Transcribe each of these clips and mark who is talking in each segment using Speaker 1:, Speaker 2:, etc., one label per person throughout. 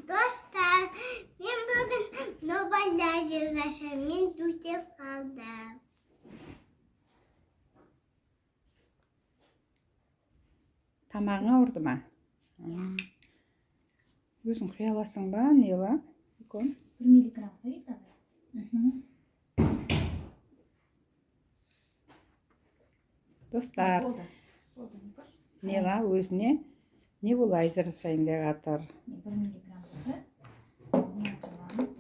Speaker 1: Dostlar, men bugün Nobel lazer men zutep kaldım.
Speaker 2: Tamağın ağırdı mı? Өзің құя аласың ба, Нила?
Speaker 3: 1 миллиграмм қойып та.
Speaker 2: Достар,
Speaker 3: Болды, Никош.
Speaker 2: Нила өзіне небулайзер жасайын деп жатыр.
Speaker 3: 1 миллиграмм болды. Оны açamamız.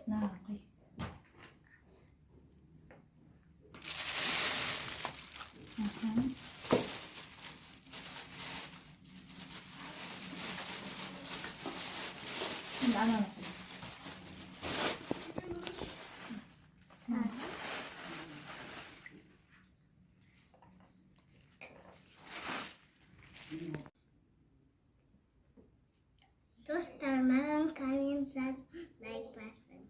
Speaker 3: Nağa koy. Şimdi ananas.
Speaker 1: Dostlar, bana kamyon like basın.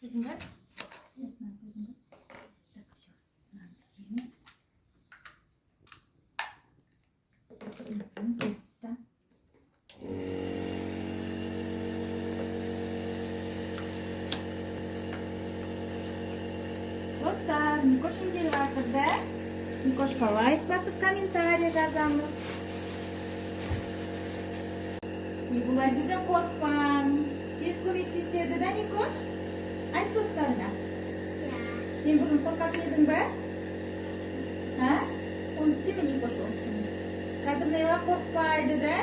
Speaker 3: Koydun da. Ясно, koydun da. Так, все. Надо делать. Ста. Dostlar, Nikoş'un geri vakırda. Nikoş'ka like basıp комментарий жазамыз. Небулайзерден қорықпаң. Тез көмектеседі да, Никош? Айт достарына. Сен бұрын қорқатын едің бе? Оны істеме, Никош, оны. Қазір Нила қорықпайды да?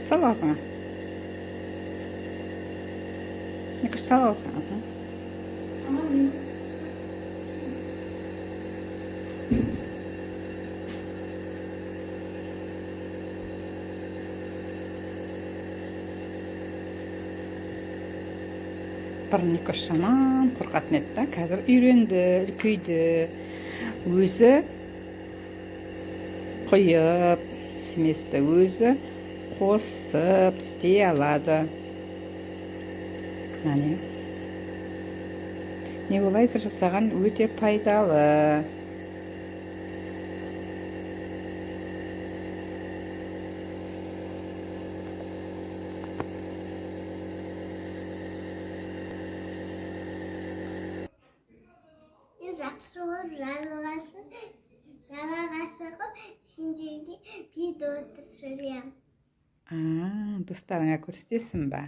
Speaker 2: Сал аузыңа. Никош, сал аузыңа.
Speaker 3: Ama benim.
Speaker 2: Бұрын Никош жаман қорқатын еді да, қазір үйренді, үлкейді. Өзі құйып, сместі өзі қосып істей алады. Міне. Небулайзер жасаған өте пайдалы.
Speaker 1: Мен жақсы болып жалаға шығып, сендерге видео түсірем.
Speaker 2: Достарыңа көрсетесің ба?